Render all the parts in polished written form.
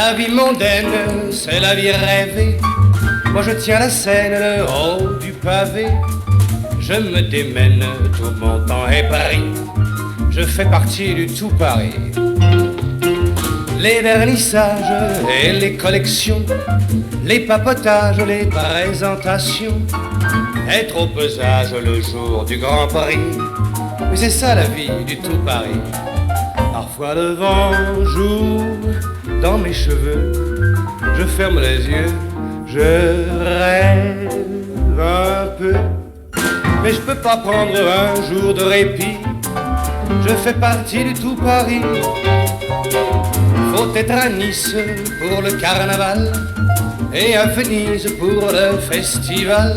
La vie mondaine, c'est la vie rêvée. Moi je tiens la scène, le haut du pavé. Je me démène, tout mon temps est Paris. Je fais partie du tout Paris. Les vernissages et les collections, les papotages, les présentations, être au pesage le jour du Grand Prix. Mais c'est ça la vie du tout Paris. Parfois le vent joue dans mes cheveux, je ferme les yeux, je rêve un peu. Mais je peux pas prendre un jour de répit, je fais partie du tout Paris. Faut être à Nice pour le carnaval et à Venise pour le festival.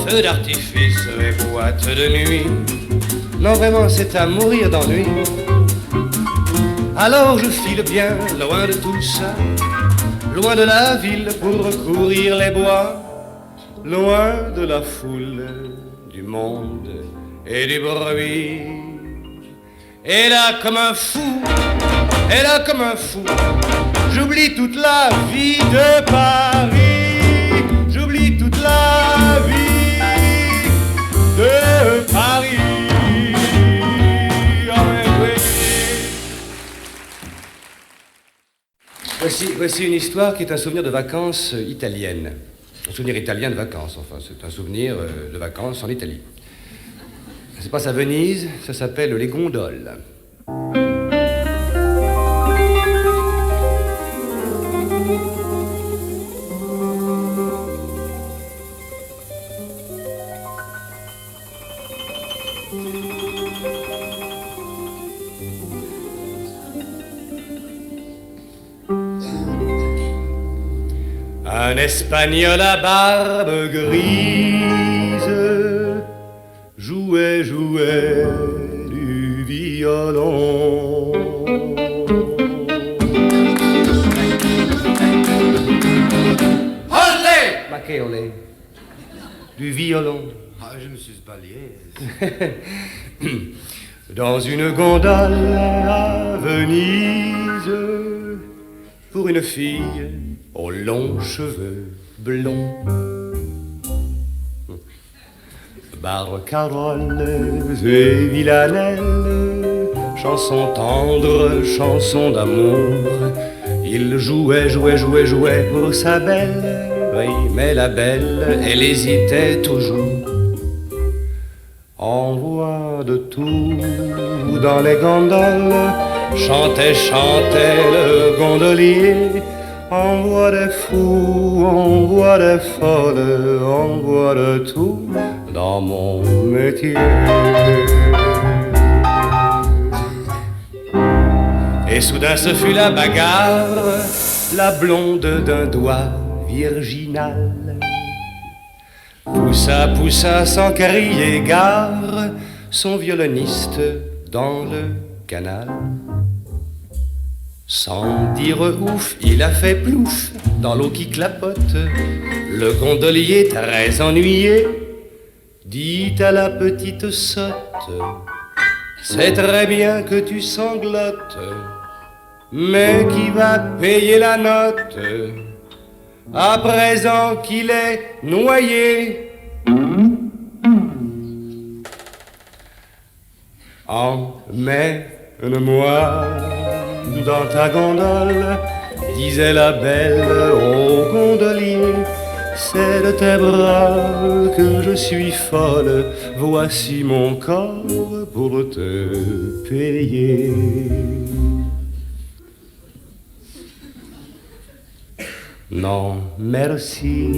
Feux d'artifice et boîtes de nuit, non vraiment c'est à mourir d'ennui. Alors je file bien loin de tout ça, loin de la ville pour courir les bois, loin de la foule, du monde et du bruit. Et là comme un fou, et là comme un fou, j'oublie toute la vie de Paris, j'oublie toute la vie de Paris. Voici une histoire qui est un souvenir de vacances italiennes. Un souvenir italien de vacances, enfin, c'est un souvenir de vacances en Italie. Ça se passe à Venise, ça s'appelle Les Gondoles. Un Espagnol à barbe grise jouait du violon. Olé! Ma che olé? Du violon. Ah, je me suis balayé. Dans une gondole à Venise, pour une fille aux longs cheveux blonds. Barcaroles et villanelles, chansons tendres, chansons d'amour. Il jouait pour sa belle, oui, mais la belle, elle hésitait toujours. En voie de tout dans les gondoles, chantait le gondolier. On voit des fous, on voit des folles, on voit de tout dans mon métier. Et soudain ce fut la bagarre, la blonde d'un doigt virginal poussa sans crier gare son violoniste dans le canal. Sans dire ouf, il a fait plouf dans l'eau qui clapote. Le gondolier, très ennuyé, dit à la petite sotte: c'est très bien que tu sanglotes, mais qui va payer la note à présent qu'il est noyé? Emmène-moi dans ta gondole, disait la belle au gondolier. C'est de tes bras que je suis folle, voici mon corps pour te payer. Non, merci,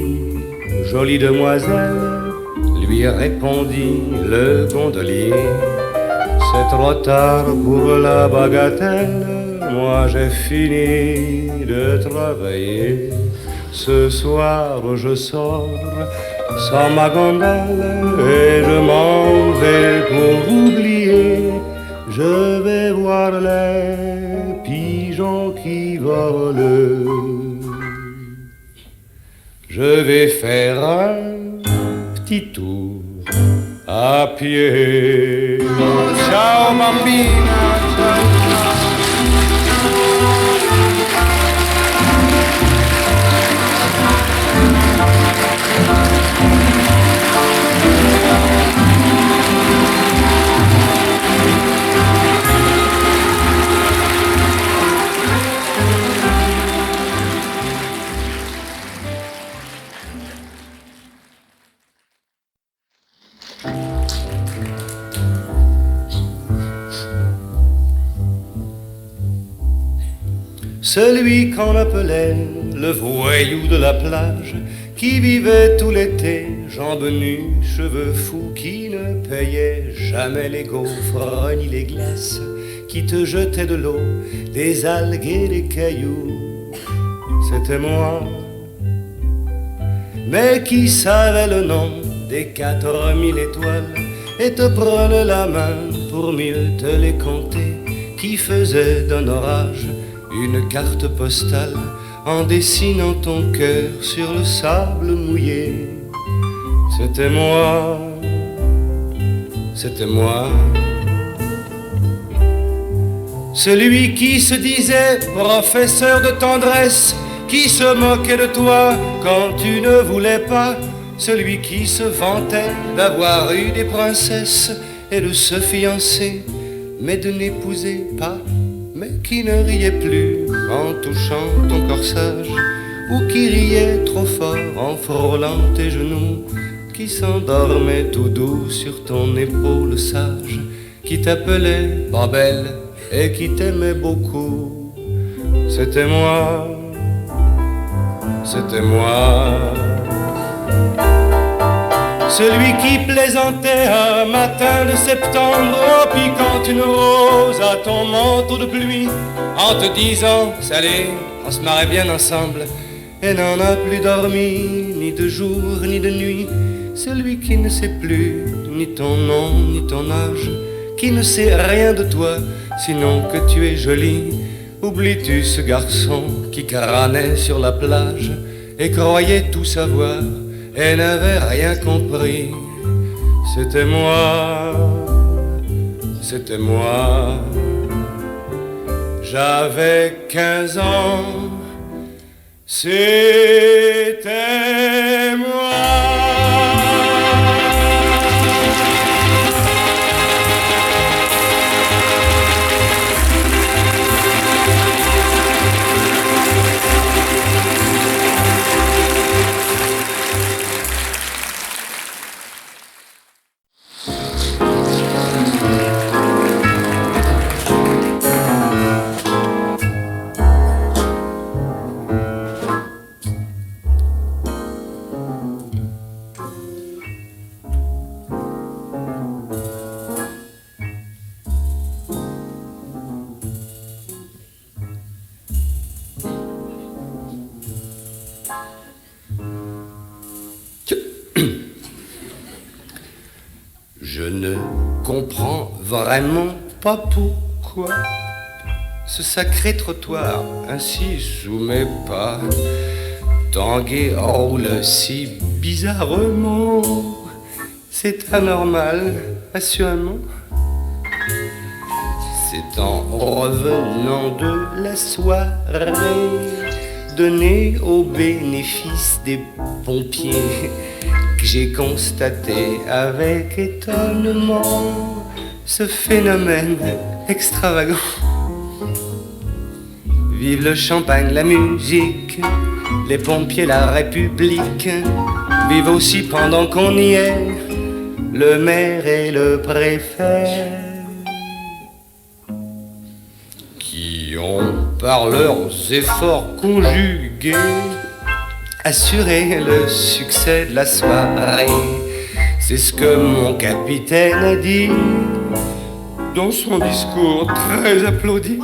jolie demoiselle, lui répondit le gondolier. C'est trop tard pour la bagatelle, moi j'ai fini de travailler. Ce soir je sors sans ma gondole et je m'en vais pour oublier. Je vais voir les pigeons qui volent. Je vais faire un petit tour à pied. Ciao bambina, ciao. Celui qu'on appelait le voyou de la plage, qui vivait tout l'été, jambes nues, cheveux fous, qui ne payait jamais les gaufres ni les glaces, qui te jetait de l'eau, des algues et des cailloux. C'était moi, mais qui savait le nom des 4000 étoiles et te prenait la main pour mieux te les compter, qui faisait d'un orage une carte postale en dessinant ton cœur sur le sable mouillé. C'était moi, c'était moi. Celui qui se disait professeur de tendresse, qui se moquait de toi quand tu ne voulais pas, celui qui se vantait d'avoir eu des princesses et de se fiancer, mais de n'épouser pas, mais qui ne riait plus en touchant ton corsage, ou qui riait trop fort en frôlant tes genoux, qui s'endormait tout doux sur ton épaule sage, qui t'appelait Babel et qui t'aimait beaucoup. C'était moi, c'était moi. Celui qui plaisantait un matin de septembre en piquant une rose à ton manteau de pluie, en te disant « Salut, on se marrait bien ensemble » et n'en a plus dormi, ni de jour ni de nuit. Celui qui ne sait plus ni ton nom ni ton âge, qui ne sait rien de toi, sinon que tu es jolie. Oublies-tu ce garçon qui caranait sur la plage et croyait tout savoir et n'avait rien compris? C'était moi, c'était moi. J'avais 15 ans, c'était moi. Je ne comprends vraiment pas pourquoi ce sacré trottoir ainsi sous mes pas tangué roule si bizarrement. C'est anormal, assurément. C'est en revenant de la soirée donnée au bénéfice des pompiers que j'ai constaté avec étonnement ce phénomène extravagant. Vive le champagne, la musique, les pompiers, la République. Vive aussi pendant qu'on y est le maire et le préfet, qui ont par leurs efforts conjugués assurer le succès de la soirée. C'est ce que mon capitaine a dit dans son discours très applaudi.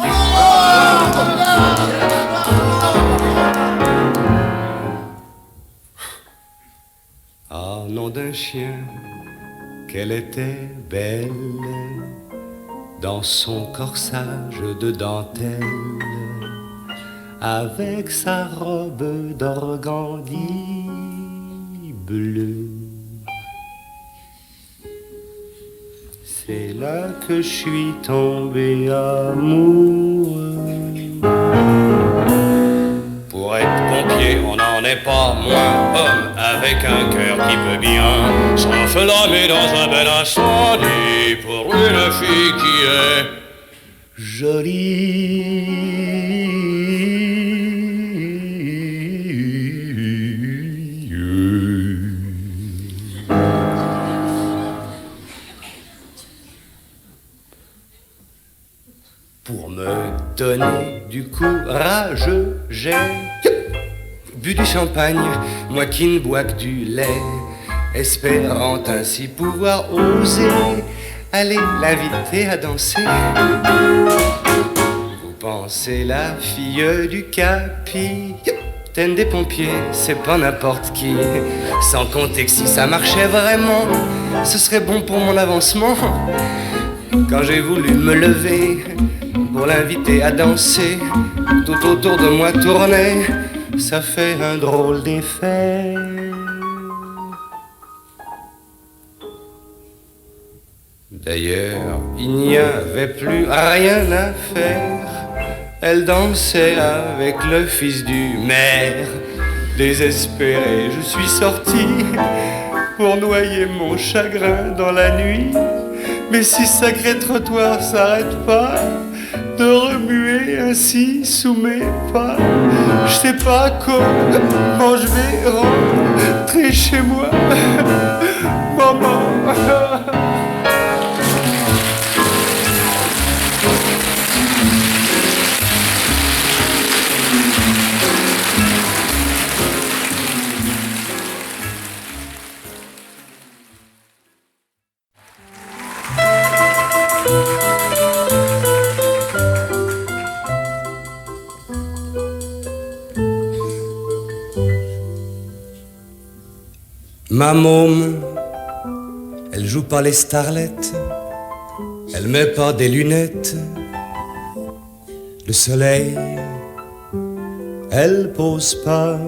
Ah, nom d'un chien, qu'elle était belle dans son corsage de dentelle, avec sa robe d'organdi bleu. C'est là que je suis tombé amoureux. Pour être pompier, on n'en est pas moins homme, avec un cœur qui peut bien s'enflammer dans un bel incendie pour une fille qui est jolie. donné du courage, j'ai bu du champagne, moi qui ne bois que du lait, espérant ainsi pouvoir oser aller l'inviter à danser. Vous pensez la fille du capitaine des pompiers, c'est pas n'importe qui. Sans compter que si ça marchait vraiment, ce serait bon pour mon avancement. Quand j'ai voulu me lever pour l'inviter à danser, tout autour de moi tournait, ça fait un drôle d'effet. D'ailleurs, il n'y avait plus rien à faire. Elle dansait avec le fils du maire. Désespéré, je suis sorti pour noyer mon chagrin dans la nuit. Mais si sacré trottoir s'arrête pas de remuer ainsi sous mes pas, je sais pas comment je vais rentrer chez moi. Maman. Ma môme, elle joue pas les starlettes, elle met pas des lunettes. Le soleil, elle pose pas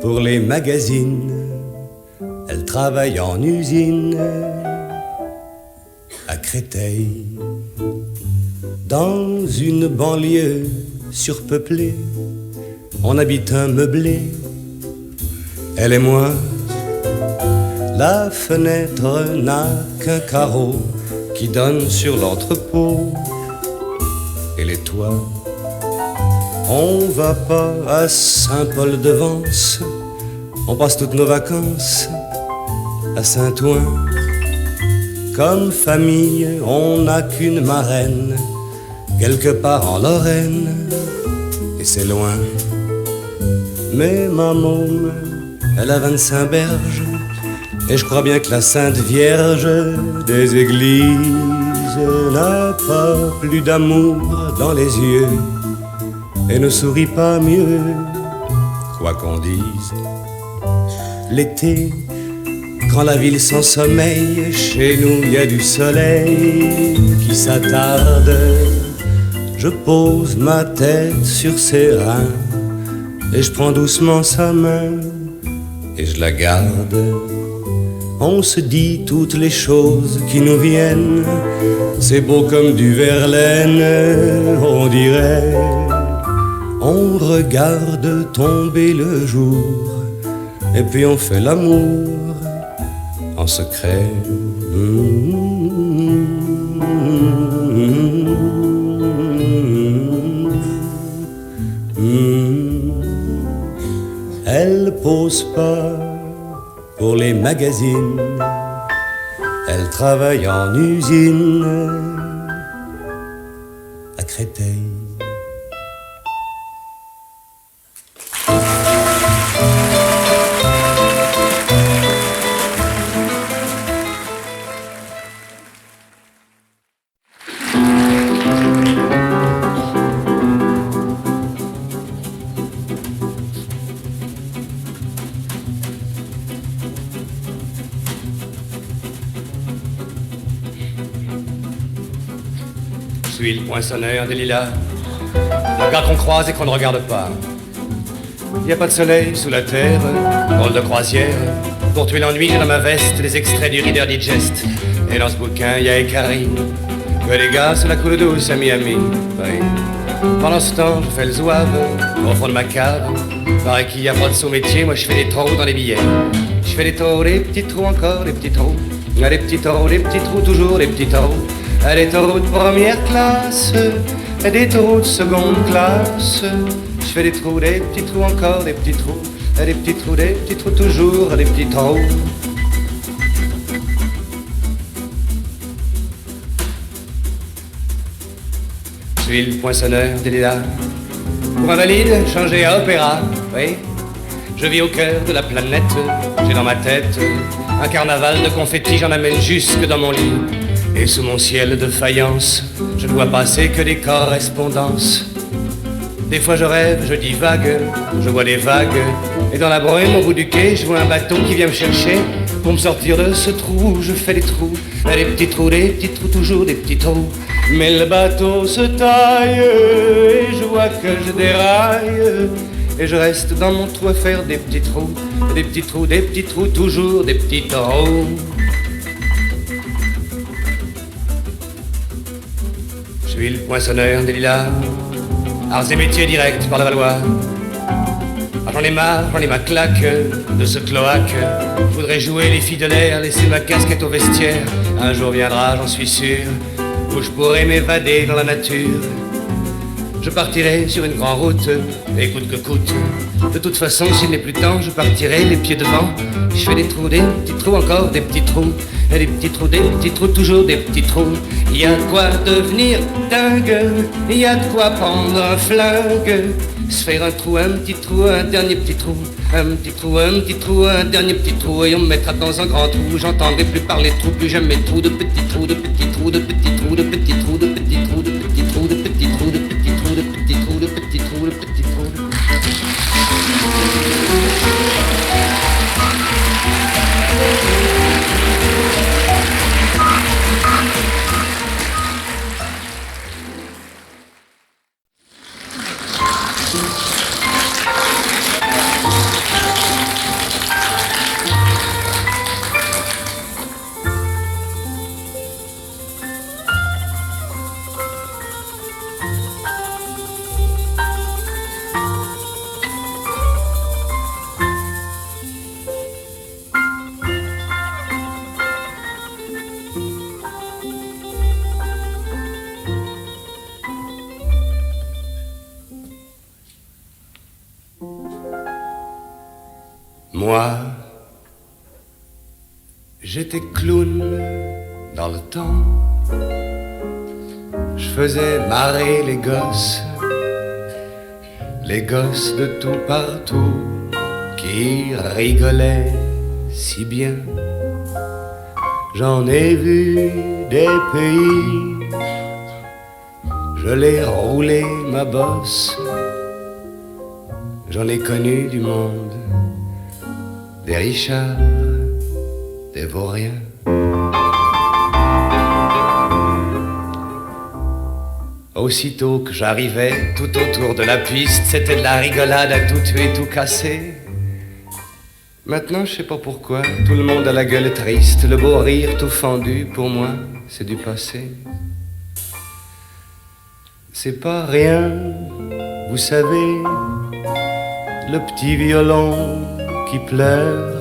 pour les magazines, elle travaille en usine à Créteil. Dans une banlieue surpeuplée, on habite un meublé, elle et moi. La fenêtre n'a qu'un carreau qui donne sur l'entrepôt. Et les toits, on va pas à Saint-Paul-de-Vence, on passe toutes nos vacances à Saint-Ouen. Comme famille, on n'a qu'une marraine, quelque part en Lorraine, et c'est loin. Mais ma môme, elle a 25 berges, et je crois bien que la Sainte Vierge des églises n'a pas plus d'amour dans les yeux et ne sourit pas mieux, quoi qu'on dise. L'été, quand la ville s'ensommeille, chez nous il y a du soleil qui s'attarde. Je pose ma tête sur ses reins et je prends doucement sa main et je la garde. On se dit toutes les choses qui nous viennent, c'est beau comme du Verlaine, on dirait. On regarde tomber le jour, et puis on fait l'amour en secret. Elle pose pas pour les magazines, elle travaille en usine à Créteil. Je suis le poinçonneur des lilas, le gars qu'on croise et qu'on ne regarde pas. Y a pas de soleil sous la terre, drôle de croisière. Pour tuer l'ennui, j'ai dans ma veste les extraits du Reader Digest. Et dans ce bouquin, y a écrit que les gars, c'est la coule douce à Miami. Oui. Pendant ce temps, je fais le zouave au fond de ma cave. Pareil qu'il y a pas de sous-métier, moi je fais des trous dans les billets. Je fais des trous, des petits trous encore, des petits trous. Des petits trous, des petits trous, toujours des petits trous. Des taureaux de première classe, des taureaux de seconde classe. Je fais des petits trous encore, des petits trous. Des petits trous, toujours des petits trous. Je suis le poinçonneur des lilas. Pour invalide, changé à opéra, oui. Je vis au cœur de la planète. J'ai dans ma tête un carnaval de confettis. J'en amène jusque dans mon lit. Et sous mon ciel de faïence, je ne vois passer que des correspondances. Des fois je rêve, je divague, je vois des vagues. Et dans la brume au bout du quai, je vois un bateau qui vient me chercher. Pour me sortir de ce trou, je fais des trous. Des petits trous, toujours des petits trous. Mais le bateau se taille et je vois que je déraille. Et je reste dans mon trou à faire des petits trous. Des petits trous, toujours des petits trous. Je suis le poinçonneur des lilas. Arts et métiers directs par la Valois. Ah, j'en ai ma claque de ce cloaque. Je voudrais jouer les filles de l'air, laisser ma casquette au vestiaire. Un jour viendra, j'en suis sûr, où je pourrai m'évader dans la nature. Je partirai sur une grande route, et coûte que coûte. De toute façon, s'il n'est plus temps, je partirai les pieds devant. Je fais des petits trous, encore des petits trous. Et des petits trous, toujours des petits trous. Il y a de quoi devenir dingue, il y a de quoi prendre un flingue. Se faire un trou, un petit trou, un dernier petit trou. Un petit trou, un petit trou, un dernier petit trou. Et on me mettra dans un grand trou. J'entendrai plus parler de trous, plus jamais trou. De petits trous, de petits trous, de petits trous, de petits trous, de petits trous, de petits trous, de petits trous, de petits trous, de petits trous, de petits trous, de petits trous. Moi, j'étais clown dans le temps. Je faisais marrer les gosses de tout partout, qui rigolaient si bien. J'en ai vu des pays, je l'ai roulé ma bosse. J'en ai connu du monde, des Richards, des Vauriens. Aussitôt que j'arrivais, tout autour de la piste, c'était de la rigolade à tout tuer, tout casser. Maintenant, je sais pas pourquoi, tout le monde a la gueule triste, le beau rire tout fendu, pour moi, c'est du passé. C'est pas rien, vous savez, le petit violon qui pleure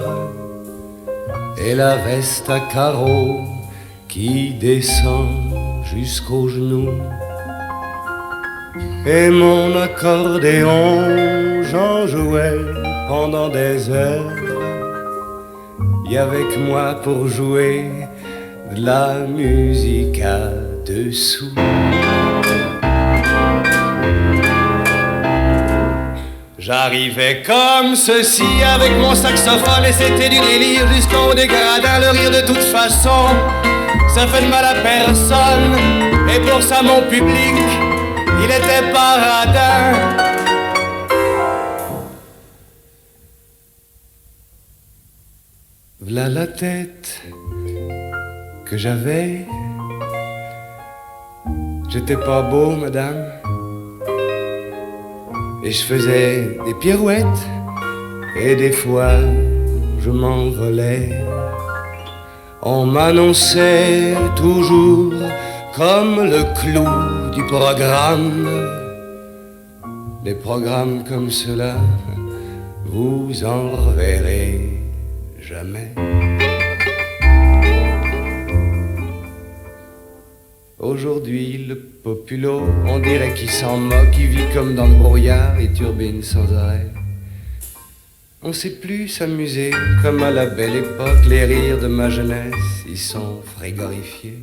et la veste à carreaux qui descend jusqu'aux genoux. Et mon accordéon, j'en jouais pendant des heures. Et avec moi pour jouer de la musique à dessous. J'arrivais comme ceci avec mon saxophone et c'était du délire jusqu'au dégradin. Le rire de toute façon, ça fait de mal à personne. Et pour ça mon public, il était pas radin. V'là la tête que j'avais. J'étais pas beau, madame. Et je faisais des pirouettes, et des fois je m'envolais. On m'annonçait toujours comme le clou du programme. Des programmes comme cela, vous en reverrez jamais. Aujourd'hui, le populo, on dirait qu'il s'en moque, il vit comme dans le brouillard et turbine sans arrêt. On sait plus s'amuser comme à la belle époque, les rires de ma jeunesse, ils sont frigorifiés.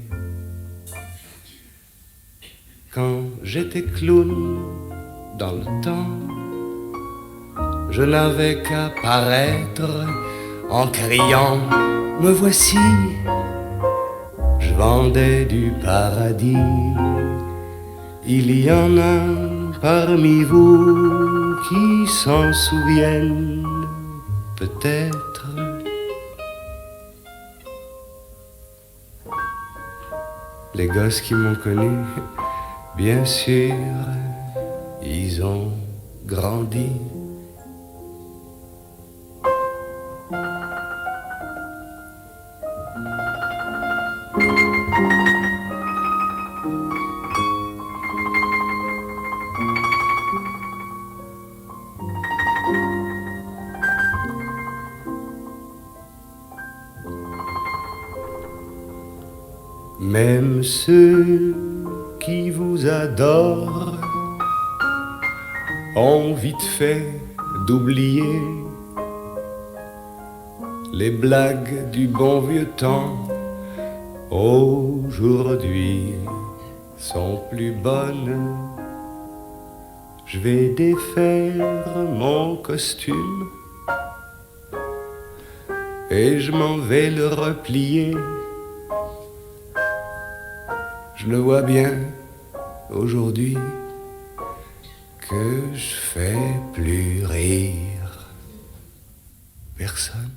Quand j'étais clown dans le temps, je n'avais qu'à paraître en criant « Me voici !» Je vendais du paradis. Il y en a parmi vous qui s'en souviennent peut-être. Les gosses qui m'ont connu, bien sûr, ils ont grandi. Même ceux qui vous adorent ont vite fait d'oublier les blagues du bon vieux temps. Aujourd'hui sont plus bonnes. Je vais défaire mon costume et je m'en vais le replier. Je le vois bien aujourd'hui que je fais plus rire personne.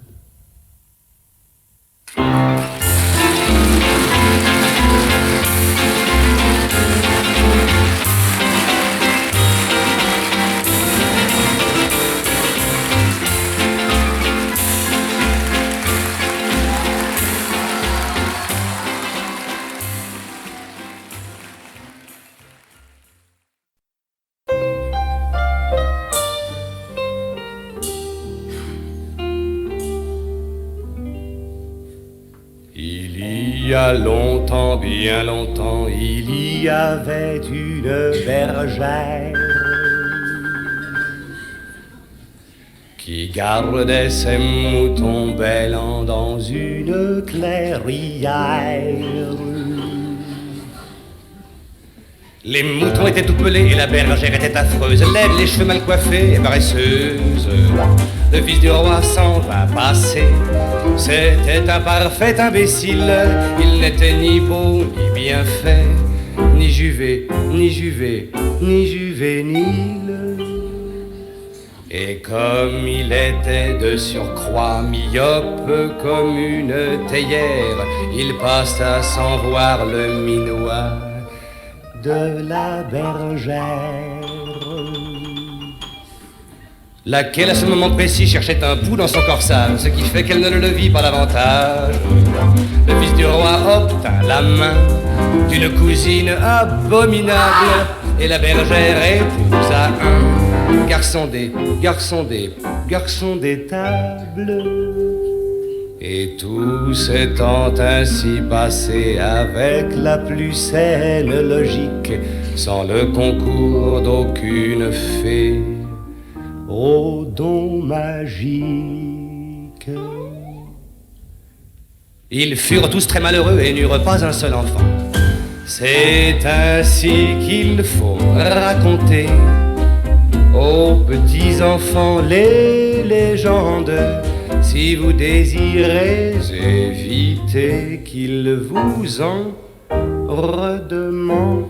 Il y a longtemps, bien longtemps, il y avait une bergère qui gardait ses moutons bêlants dans une clairière. Les moutons étaient tout pelés et la bergère était affreuse, laide, les cheveux mal coiffés et paresseuse. Le fils du roi s'en va passer, c'était un parfait imbécile. Il n'était ni beau, ni bien fait, ni juvénile. Et comme il était de surcroît myope comme une théière, il passa sans voir le minois de la bergère, laquelle à ce moment précis cherchait un pouls dans son corsage, ce qui fait qu'elle ne le vit pas davantage. Le fils du roi obtint la main d'une cousine abominable, et la bergère épousa un garçon des tables. Et tout s'étant ainsi passé avec la plus saine logique, sans le concours d'aucune fée aux dons magiques. Ils furent tous très malheureux et n'eurent pas un seul enfant. C'est ainsi qu'il faut raconter aux petits enfants les légendes, si vous désirez éviter qu'ils vous en redemandent